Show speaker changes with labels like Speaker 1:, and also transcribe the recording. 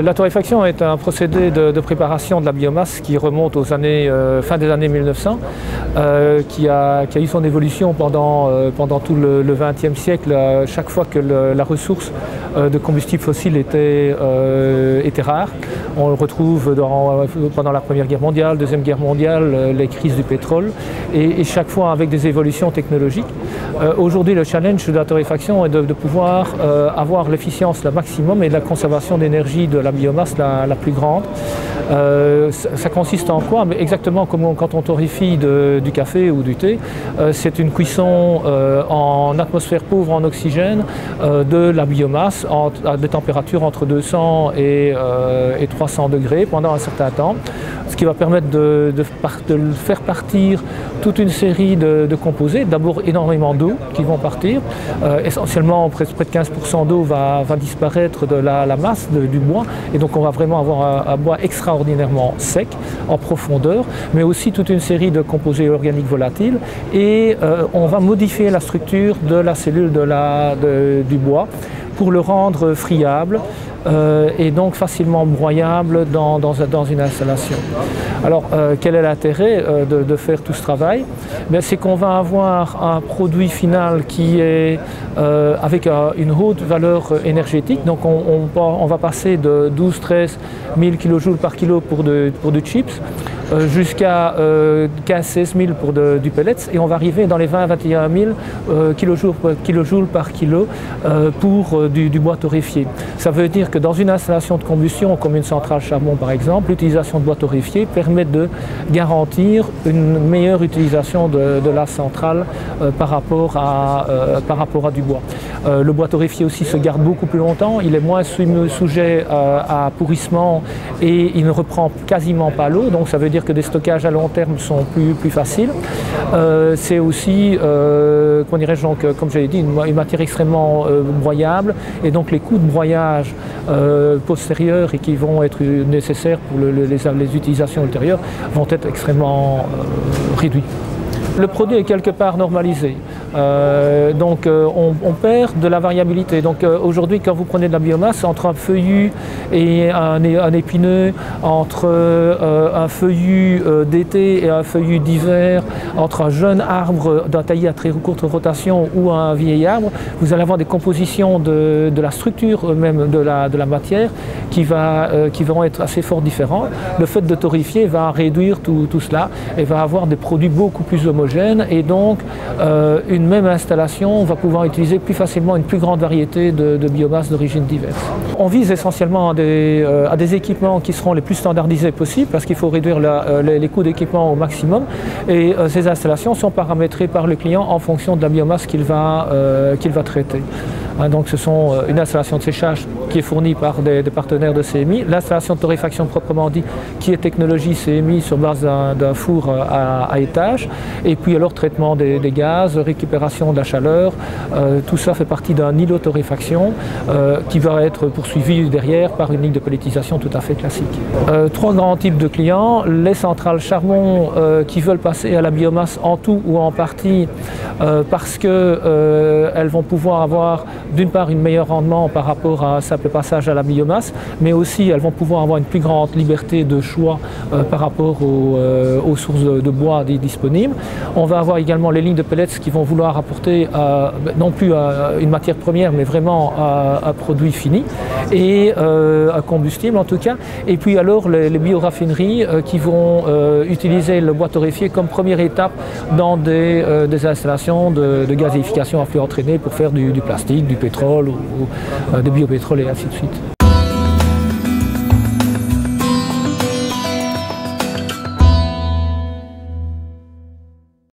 Speaker 1: La torréfaction est un procédé de préparation de la biomasse qui remonte aux années, fin des années 1900, qui a eu son évolution pendant tout le XXe siècle. Chaque fois que la ressource de combustible fossile était rare, on le retrouve pendant la Première Guerre mondiale, Deuxième Guerre mondiale, les crises du pétrole, et chaque fois avec des évolutions technologiques. Aujourd'hui, le challenge de la torréfaction est de pouvoir avoir l'efficience le maximum et la conservation d'énergie de la biomasse la plus grande. Ça consiste en quoi? Exactement comme quand on torréfie du café ou du thé. C'est une cuisson en atmosphère pauvre en oxygène de la biomasse à des températures entre 200 et 300 degrés pendant un certain temps, ce qui va permettre de faire partir toute une série de composés. D'abord énormément d'eau qui vont partir, essentiellement près de 15% d'eau va disparaître de la masse du bois, et donc on va vraiment avoir un bois extraordinairement sec en profondeur, mais aussi toute une série de composés organiques volatiles, et on va modifier la structure de la cellule du bois pour le rendre friable et donc facilement broyable dans une installation. Alors quel est l'intérêt de faire tout ce travail? C'est qu'on va avoir un produit final qui est avec une haute valeur énergétique. Donc on va passer de 12-13 000 kJ par kilo pour du chips jusqu'à 15-16 000 pour du pellets, et on va arriver dans les 20-21 000 kJ par kilo pour du bois torréfié. Ça veut dire que dans une installation de combustion comme une centrale charbon par exemple, l'utilisation de bois torréfié permet de garantir une meilleure utilisation de la centrale par rapport à du bois. Le bois torréfié aussi se garde beaucoup plus longtemps, il est moins sujet à pourrissement et il ne reprend quasiment pas l'eau, donc ça veut dire que des stockages à long terme sont plus faciles. C'est aussi, comment dirais-je, comme j'avais dit, une matière extrêmement broyable, et donc les coûts de broyage postérieurs et qui vont être nécessaires pour les utilisations ultérieures vont être extrêmement réduits. Le produit est quelque part normalisé, donc on perd de la variabilité. Donc aujourd'hui, quand vous prenez de la biomasse, entre un feuillu et un épineux, entre un feuillu d'été et un feuillu d'hiver, entre un jeune arbre d'un taillis à très courte rotation ou un vieil arbre, vous allez avoir des compositions de la structure même de la matière qui vont être assez fort différentes. Le fait de torréfier va réduire tout cela et va avoir des produits beaucoup plus homogènes, et donc une même installation va pouvoir utiliser plus facilement une plus grande variété de biomasse d'origine diverse. On vise essentiellement à des équipements qui seront les plus standardisés possibles, parce qu'il faut réduire les coûts d'équipement au maximum, et ces installations sont paramétrées par le client en fonction de la biomasse qu'il va traiter. Donc ce sont une installation de séchage qui est fournie par des partenaires de CMI, l'installation de torréfaction proprement dit qui est technologie CMI sur base d'un four à étage, et puis alors traitement des gaz, récupération de la chaleur, tout ça fait partie d'un îlot de torréfaction qui va être poursuivi derrière par une ligne de pelletisation tout à fait classique. Trois grands types de clients: les centrales charbon qui veulent passer à la biomasse en tout ou en partie parce qu'elles vont pouvoir avoir d'une part un meilleur rendement par rapport à un simple passage à la biomasse, mais aussi elles vont pouvoir avoir une plus grande liberté de choix par rapport aux sources de bois disponibles. On va avoir également les lignes de pellets qui vont vouloir apporter non plus une matière première, mais vraiment un produit fini, et un combustible en tout cas. Et puis alors les bioraffineries qui vont utiliser le bois torréfié comme première étape dans des installations de gazéification à flux entraîné pour faire du plastique, du pétrole ou des biopétroles et ainsi de suite.